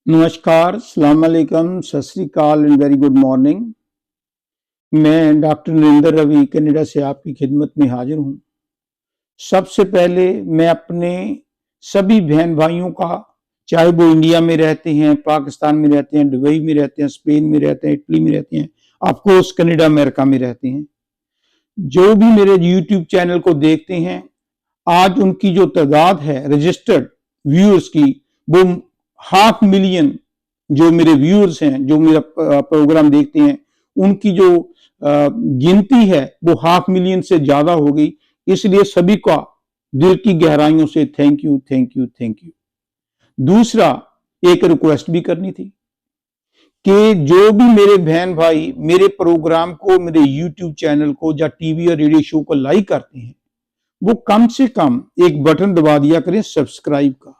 नमस्कार, अस्सलाम वालेकुम, सत श्री अकाल एंड वेरी गुड मॉर्निंग। मैं डॉक्टर नरेंद्र रवि कनाडा से आपकी खिदमत में हाजिर हूँ। सबसे पहले मैं अपने सभी बहन भाइयों का, चाहे वो इंडिया में रहते हैं, पाकिस्तान में रहते हैं, दुबई में रहते हैं, स्पेन में रहते हैं, इटली में रहते हैं, ऑफकोर्स कनाडा अमेरिका में रहते हैं, जो भी मेरे यूट्यूब चैनल को देखते हैं, आज उनकी जो तादाद है रजिस्टर्ड व्यूअर्स की, वो 500,000 जो मेरे व्यूअर्स हैं, जो मेरा प्रोग्राम देखते हैं, उनकी जो गिनती है वो 500,000 से ज्यादा हो गई। इसलिए सभी का दिल की गहराइयों से thank you, thank you, thank you. दूसरा, एक रिक्वेस्ट भी करनी थी कि जो भी मेरे बहन भाई मेरे प्रोग्राम को, मेरे यूट्यूब चैनल को या टीवी और रेडियो शो को लाइक करते हैं, वो कम से कम एक बटन दबा दिया करें सब्सक्राइब का।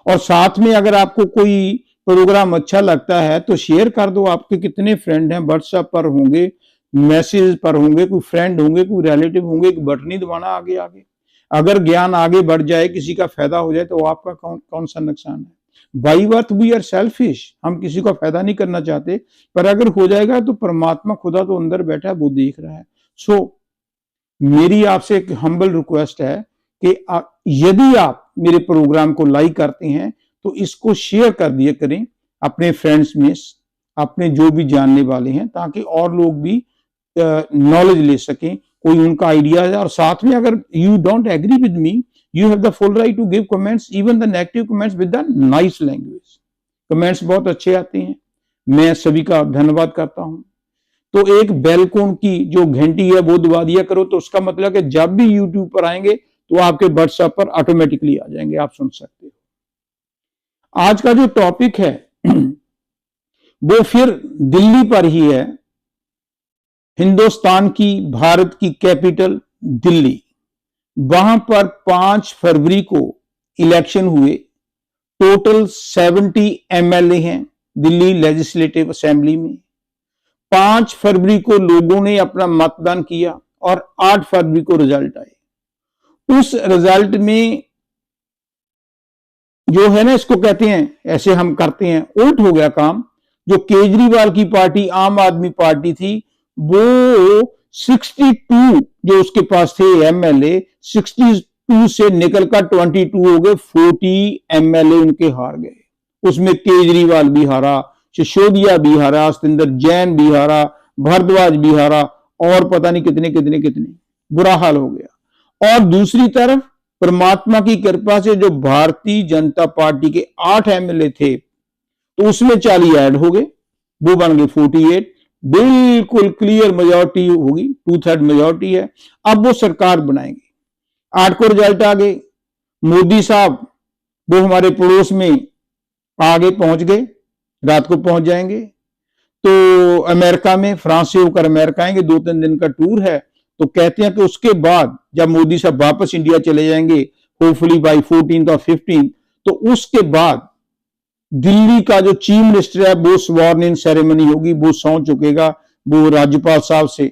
और साथ में अगर आपको कोई प्रोग्राम अच्छा लगता है तो शेयर कर दो। आपके कितने फ्रेंड हैं, व्हाट्सएप पर होंगे, मैसेज पर होंगे, कोई फ्रेंड होंगे, कोई रिलेटिव होंगे, एक बटन ही दबाना आगे आगे। अगर ज्ञान आगे बढ़ जाए, किसी का फायदा हो जाए, तो आपका कौन सा नुकसान है। By birth we are selfish, हम किसी का फायदा नहीं करना चाहते, पर अगर हो जाएगा तो परमात्मा खुदा तो अंदर बैठा है, वो देख रहा है। सो मेरी आपसे एक हम्बल रिक्वेस्ट है कि यदि आप मेरे प्रोग्राम को लाइक करते हैं तो इसको शेयर कर दिया करें अपने फ्रेंड्स में, अपने जो भी जानने वाले हैं, ताकि और लोग भी नॉलेज ले सकें, कोई उनका आइडिया है। और साथ में अगर you don't agree with me, you have the full right to give comments, even the negative comments with the nice language. Comments बहुत अच्छे आते हैं, मैं सभी का धन्यवाद करता हूं। तो एक बेलकोन की जो घंटी है वो दबा दिया करो, तो उसका मतलब है कि जब भी यूट्यूब पर आएंगे तो आपके व्हाट्सएप पर ऑटोमेटिकली आ जाएंगे, आप सुन सकते हो। आज का जो टॉपिक है वो फिर दिल्ली पर ही है। हिंदुस्तान की, भारत की कैपिटल दिल्ली, वहां पर 5 फरवरी को इलेक्शन हुए। टोटल 70 एमएलए हैं दिल्ली लेजिस्लेटिव असेंबली में। 5 फरवरी को लोगों ने अपना मतदान किया और 8 फरवरी को रिजल्ट आए। उस रिजल्ट में जो है ना, इसको कहते हैं, ऐसे हम करते हैं, उल्ट हो गया काम। जो केजरीवाल की पार्टी, आम आदमी पार्टी थी, वो 62 जो उसके पास थे एमएलए, 62 से निकलकर 22 हो गए। 40 एमएलए उनके हार गए। उसमें केजरीवाल भी हारा, सिसोदिया भी हारा, सतिंदर जैन भी हारा, भारद्वाज भी हारा, और पता नहीं कितने कितने कितने। बुरा हाल हो गया। और दूसरी तरफ परमात्मा की कृपा से जो भारतीय जनता पार्टी के 8 एमएलए थे, तो उसमें 40 ऐड हो गए, वो बन गए 48। बिल्कुल क्लियर मेजॉरिटी होगी, 2/3 मेजॉरिटी है। अब वो सरकार बनाएंगे। 8 को रिजल्ट आ गए। मोदी साहब वो हमारे पड़ोस में आगे पहुंच गए, रात को पहुंच जाएंगे। तो अमेरिका में, फ्रांस से होकर अमेरिका आएंगे, 2-3 दिन का टूर है। तो कहते हैं कि उसके बाद जब मोदी साहब वापस इंडिया चले जाएंगे, होपफुली बाय 14 और 15, तो उसके बाद दिल्ली का जो चीफ मिनिस्टर है वो स्वर्न इन सेरेमनी होगी, वो सौं चुकेगा वो राज्यपाल साहब से।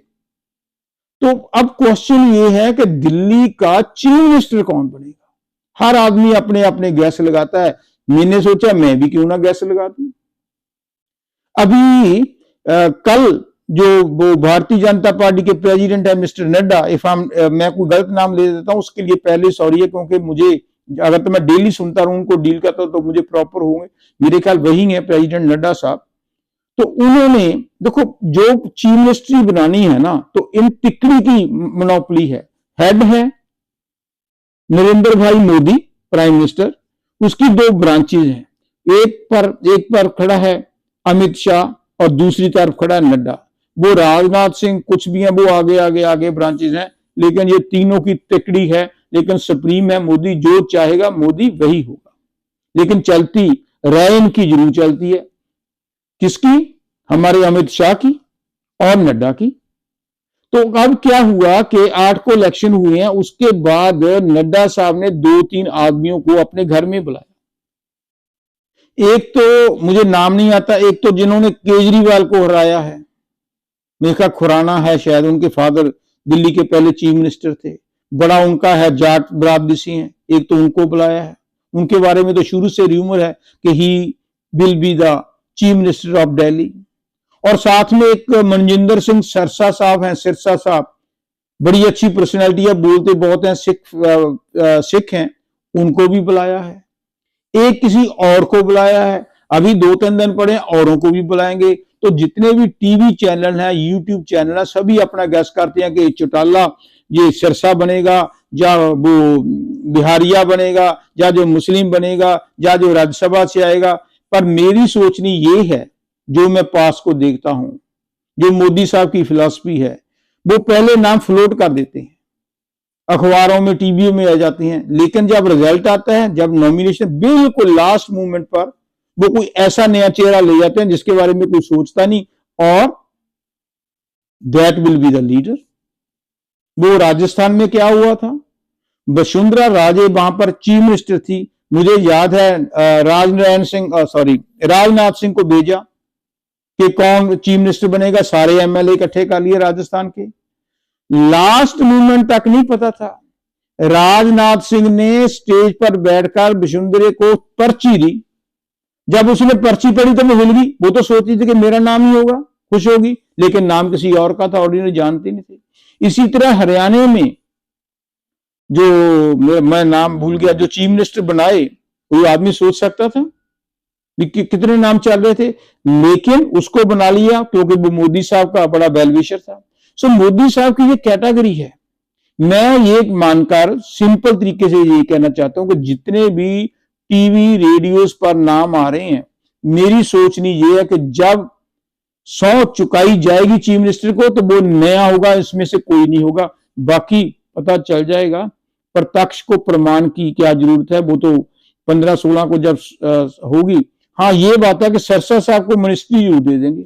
तो अब क्वेश्चन ये है कि दिल्ली का चीफ मिनिस्टर कौन बनेगा। हर आदमी अपने अपने गैस लगाता है। मैंने सोचा मैं भी क्यों ना गैस लगा दूं। अभी कल जो वो भारतीय जनता पार्टी के प्रेसिडेंट है मिस्टर नड्डा, मैं कोई गलत नाम ले देता हूं उसके लिए पहले सॉरी है, क्योंकि मुझे, अगर तो मैं डेली सुनता रहूं, उनको डील करता तो मुझे प्रॉपर होंगे। मेरे ख्याल वही है प्रेसिडेंट नड्डा साहब। तो उन्होंने, देखो, जो चीफ मिनिस्ट्री बनानी है ना, तो इन तिकड़ी की मोनोपोली है। हेड है नरेंद्र भाई मोदी प्राइम मिनिस्टर, उसकी 2 ब्रांचेज हैं। एक पर खड़ा है अमित शाह और दूसरी तरफ खड़ा है नड्डा। वो राजनाथ सिंह कुछ भी है, वो आगे आगे आगे ब्रांचेज हैं, लेकिन ये तीनों की तिकड़ी है। लेकिन सुप्रीम है मोदी, जो चाहेगा मोदी वही होगा। लेकिन चलती राय इनकी जरूर चलती है। किसकी? हमारे अमित शाह की और नड्डा की। तो अब क्या हुआ कि 8 को इलेक्शन हुए हैं, उसके बाद नड्डा साहब ने 2-3 आदमियों को अपने घर में बुलाया। एक तो मुझे नाम नहीं आता, एक तो जिन्होंने केजरीवाल को हराया है, मेरे ख्याल खुराना है शायद, उनके फादर दिल्ली के पहले चीफ मिनिस्टर थे। बड़ा उनका है, जाट बरादरी से हैं, एक तो उनको बुलाया है। उनके बारे में तो शुरू से र्यूमर है कि ही will be the chief minister of Delhi. और साथ में एक मनजिंदर सिंह सिरसा साहब हैं, सिरसा साहब, बड़ी अच्छी पर्सनैलिटी है, बोलते बहुत हैं, सिख हैं, उनको भी बुलाया है। एक किसी और को बुलाया है, अभी 2-3 दिन पड़े, औरों को भी बुलाएंगे। तो जितने भी टीवी चैनल हैं, यूट्यूब चैनल है, सभी अपना गैस करते हैं कि चौटाला ये सिरसा बनेगा, या वो बिहारिया बनेगा, या जो मुस्लिम बनेगा, या जो राज्यसभा से आएगा। पर मेरी सोचनी ये है, जो मैं पास को देखता हूं, जो मोदी साहब की फिलॉसफी है, वो पहले नाम फ्लोट कर देते हैं, अखबारों में, टीवी में आ जाती हैं, लेकिन जब रिजल्ट आता है, जब नॉमिनेशन बिल्कुल लास्ट मोमेंट पर, वो कोई ऐसा नया चेहरा ले जाते हैं जिसके बारे में कोई सोचता नहीं, और that will be the leader. वो राजस्थान में क्या हुआ था, वसुंधरा राजे वहां पर चीफ मिनिस्टर थी, मुझे याद है राजनाथ सिंह को भेजा कि कौन चीफ मिनिस्टर बनेगा, सारे एमएलए इकट्ठे कर लिए राजस्थान के, लास्ट मोमेंट तक नहीं पता था। राजनाथ सिंह ने स्टेज पर बैठकर वसुंधरा को पर्ची दी, जब उसने पर्ची पढ़ी तो वो हिल गई, वो तो सोचती थी कि मेरा नाम ही होगा, खुश होगी, लेकिन नाम किसी और का था, ऑर्डिनरी जानती नहीं थी। इसी तरह हरियाणा में जो मैं नाम भूल गया, जो चीफ मिनिस्टर बनाए, कोई आदमी सोच सकता था कि कितने नाम चल रहे थे, लेकिन उसको बना लिया क्योंकि वो मोदी साहब का बड़ा वेलविशर था। सो मोदी साहब की ये कैटेगरी है। मैं ये मानकर सिंपल तरीके से ये कहना चाहता हूं कि जितने भी टीवी रेडियोस पर नाम आ रहे हैं, मेरी सोचनी ये है कि जब 100 चुकाई जाएगी चीफ मिनिस्टर को, तो वो नया होगा, इसमें से कोई नहीं होगा। बाकी पता चल जाएगा, प्रत्यक्ष को प्रमाण की क्या जरूरत है, वो तो 15-16 को जब होगी। हाँ, ये बात है कि सिरसा साहब को मिनिस्ट्री जरूर दे देंगे,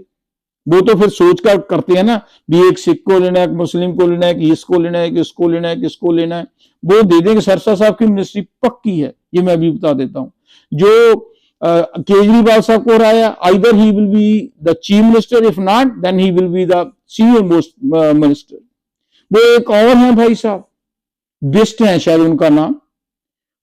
वो तो फिर सोच कर करते हैं ना, भी एक सिख को लेना है, एक मुस्लिम को लेना है, कि इसको लेना है, कि इसको लेना है, किसको लेना है, वो दे देंगे। सिरसा साहब की मिनिस्ट्री पक्की है, ये मैं अभी बता देता हूं। जो केजरीवाल साहब को रहा है, either he will be the chief minister, if not then he will be the senior most minister. वो एक और हैं भाई साहब, बिस्ट हैं शायद उनका नाम,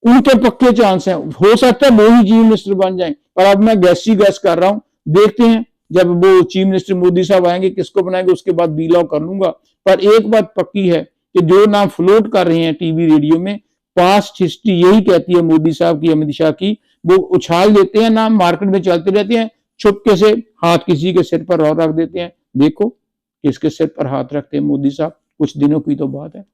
उनके पक्के चांस हैं, हो सकता है वो ही चीफ मिनिस्टर बन जाएं। पर अब मैं गैस कर रहा हूं, देखते हैं जब वो चीफ मिनिस्टर मोदी साहब आएंगे किसको बनाएंगे, उसके बाद बिलॉ कर लूंगा। पर एक बात पक्की है कि जो नाम फ्लोट कर रहे हैं टीवी रेडियो में, पास्ट हिस्ट्री यही कहती है मोदी साहब की, अमित शाह की, वो उछाल देते हैं नाम, मार्केट में चलते रहते हैं, छुपके से हाथ किसी के सिर पर और रख देते हैं। देखो किसके सिर पर हाथ रखते हैं मोदी साहब, कुछ दिनों की तो बात है।